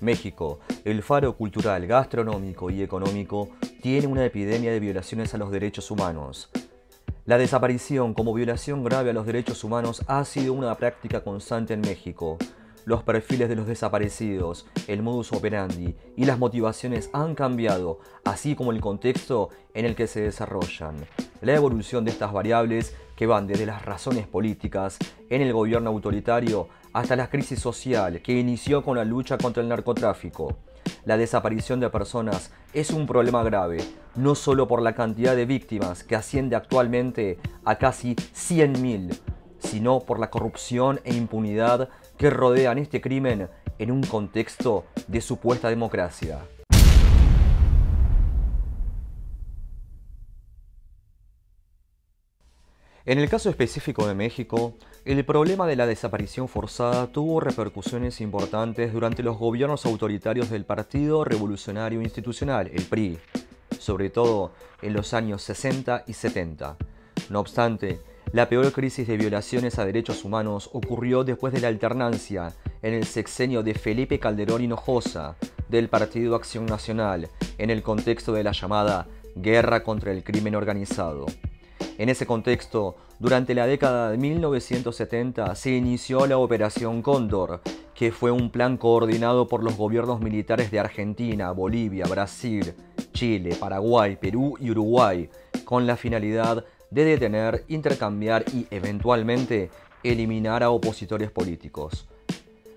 México, el faro cultural, gastronómico y económico, tiene una epidemia de violaciones a los derechos humanos. La desaparición como violación grave a los derechos humanos ha sido una práctica constante en México. Los perfiles de los desaparecidos, el modus operandi y las motivaciones han cambiado, así como el contexto en el que se desarrollan. La evolución de estas variables, que van desde las razones políticas en el gobierno autoritario hasta la crisis social que inició con la lucha contra el narcotráfico. La desaparición de personas es un problema grave, no solo por la cantidad de víctimas que asciende actualmente a casi 100.000, sino por la corrupción e impunidad que rodean este crimen en un contexto de supuesta democracia. En el caso específico de México, el problema de la desaparición forzada tuvo repercusiones importantes durante los gobiernos autoritarios del Partido Revolucionario Institucional, el PRI, sobre todo en los años 60 y 70. No obstante, la peor crisis de violaciones a derechos humanos ocurrió después de la alternancia en el sexenio de Felipe Calderón Hinojosa del Partido Acción Nacional, en el contexto de la llamada Guerra contra el Crimen Organizado. En ese contexto, durante la década de 1970 se inició la Operación Cóndor, que fue un plan coordinado por los gobiernos militares de Argentina, Bolivia, Brasil, Chile, Paraguay, Perú y Uruguay, con la finalidad de detener, intercambiar y, eventualmente, eliminar a opositores políticos.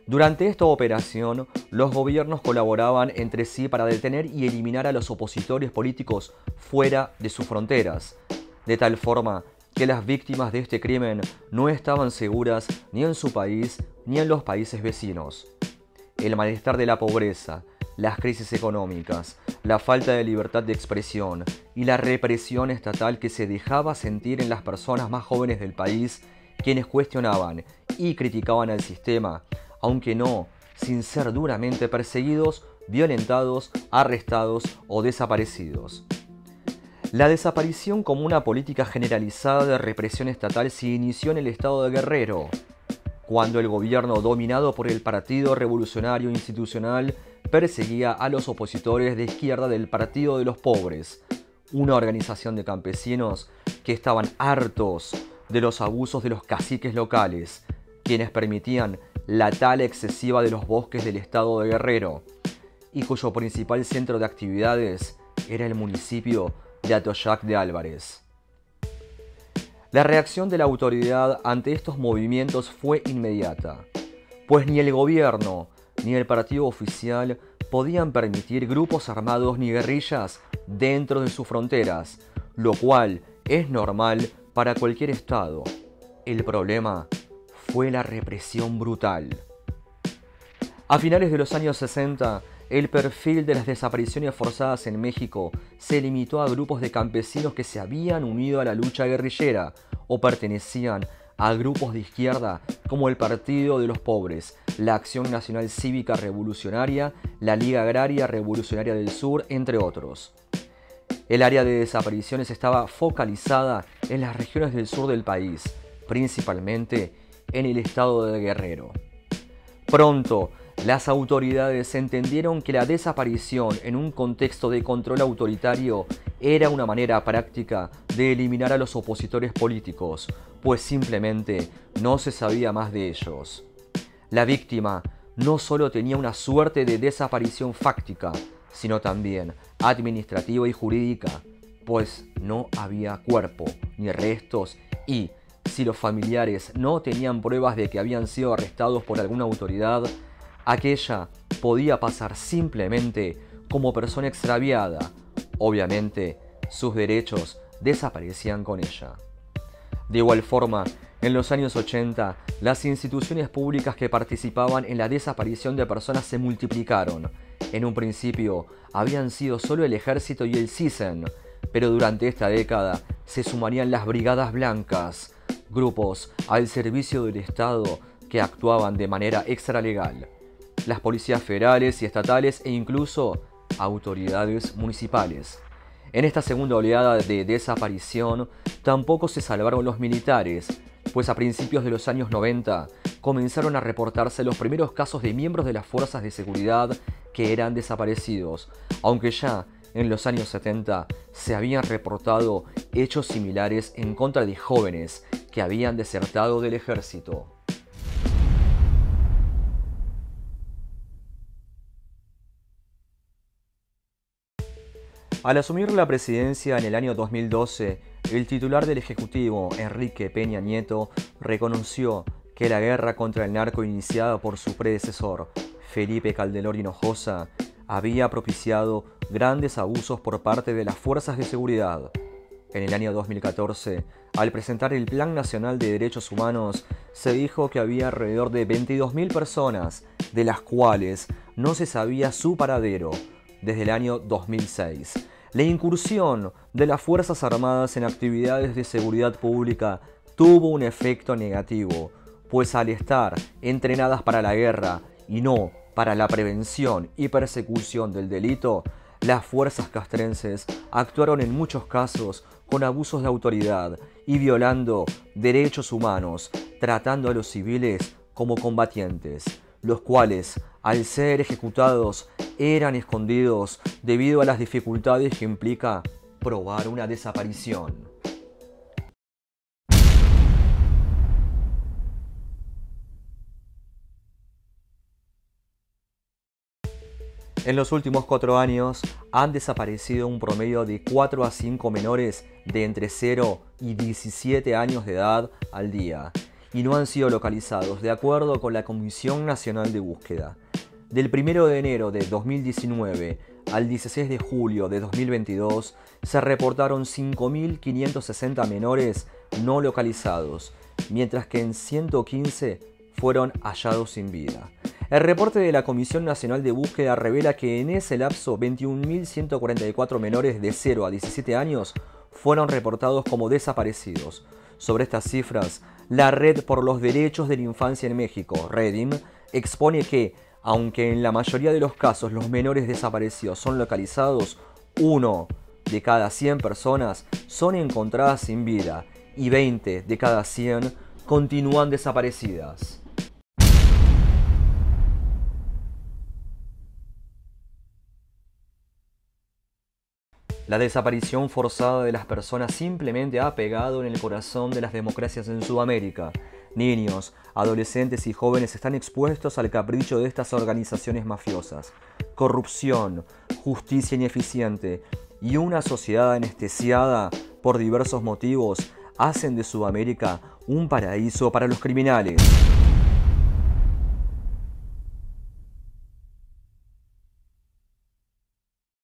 Durante esta operación, los gobiernos colaboraban entre sí para detener y eliminar a los opositores políticos fuera de sus fronteras, de tal forma que las víctimas de este crimen no estaban seguras ni en su país ni en los países vecinos. El malestar de la pobreza, las crisis económicas, la falta de libertad de expresión y la represión estatal que se dejaba sentir en las personas más jóvenes del país, quienes cuestionaban y criticaban al sistema, aunque no sin ser duramente perseguidos, violentados, arrestados o desaparecidos. La desaparición como una política generalizada de represión estatal se inició en el estado de Guerrero, cuando el gobierno dominado por el Partido Revolucionario Institucional perseguía a los opositores de izquierda del Partido de los Pobres, una organización de campesinos que estaban hartos de los abusos de los caciques locales, quienes permitían la tala excesiva de los bosques del estado de Guerrero, y cuyo principal centro de actividades era el municipio de Atoyac de Álvarez. La reacción de la autoridad ante estos movimientos fue inmediata, pues ni el gobierno ni el partido oficial podían permitir grupos armados ni guerrillas dentro de sus fronteras, lo cual es normal para cualquier estado. El problema fue la represión brutal. A finales de los años 60, el perfil de las desapariciones forzadas en México se limitó a grupos de campesinos que se habían unido a la lucha guerrillera o pertenecían a grupos de izquierda como el Partido de los Pobres, la Acción Nacional Cívica Revolucionaria, la Liga Agraria Revolucionaria del Sur, entre otros. El área de desapariciones estaba focalizada en las regiones del sur del país, principalmente en el estado de Guerrero. Pronto, las autoridades entendieron que la desaparición en un contexto de control autoritario era una manera práctica de eliminar a los opositores políticos, pues simplemente no se sabía más de ellos. La víctima no solo tenía una suerte de desaparición fáctica, sino también administrativa y jurídica, pues no había cuerpo ni restos y, si los familiares no tenían pruebas de que habían sido arrestados por alguna autoridad, aquella podía pasar simplemente como persona extraviada. Obviamente, sus derechos desaparecían con ella. De igual forma, en los años 80, las instituciones públicas que participaban en la desaparición de personas se multiplicaron. En un principio, habían sido solo el Ejército y el CISEN, pero durante esta década se sumarían las Brigadas Blancas, grupos al servicio del Estado que actuaban de manera extralegal, las policías federales y estatales e incluso autoridades municipales. En esta segunda oleada de desaparición tampoco se salvaron los militares, pues a principios de los años 90 comenzaron a reportarse los primeros casos de miembros de las fuerzas de seguridad que eran desaparecidos, aunque ya en los años 70 se habían reportado hechos similares en contra de jóvenes que habían desertado del ejército. Al asumir la presidencia en el año 2012, el titular del Ejecutivo, Enrique Peña Nieto, reconoció que la guerra contra el narco iniciada por su predecesor, Felipe Calderón Hinojosa, había propiciado grandes abusos por parte de las fuerzas de seguridad. En el año 2014, al presentar el Plan Nacional de Derechos Humanos, se dijo que había alrededor de 22.000 personas, de las cuales no se sabía su paradero desde el año 2006. La incursión de las Fuerzas Armadas en actividades de seguridad pública tuvo un efecto negativo, pues al estar entrenadas para la guerra y no para la prevención y persecución del delito, las fuerzas castrenses actuaron en muchos casos con abusos de autoridad y violando derechos humanos, tratando a los civiles como combatientes, los cuales, al ser ejecutados, eran escondidos debido a las dificultades que implica probar una desaparición. En los últimos 4 años han desaparecido un promedio de 4 a 5 menores de entre 0 y 17 años de edad al día y no han sido localizados de acuerdo con la Comisión Nacional de Búsqueda. Del 1 de enero de 2019 al 16 de julio de 2022 se reportaron 5.560 menores no localizados, mientras que en 115 fueron hallados sin vida. El reporte de la Comisión Nacional de Búsqueda revela que en ese lapso 21.144 menores de 0 a 17 años fueron reportados como desaparecidos. Sobre estas cifras, la Red por los Derechos de la Infancia en México, Redim, expone que, aunque en la mayoría de los casos los menores desaparecidos son localizados, 1 de cada 100 personas son encontradas sin vida y 20 de cada 100 continúan desaparecidas. La desaparición forzada de las personas simplemente ha pegado en el corazón de las democracias en Sudamérica. Niños, adolescentes y jóvenes están expuestos al capricho de estas organizaciones mafiosas. Corrupción, justicia ineficiente y una sociedad anestesiada por diversos motivos hacen de Sudamérica un paraíso para los criminales.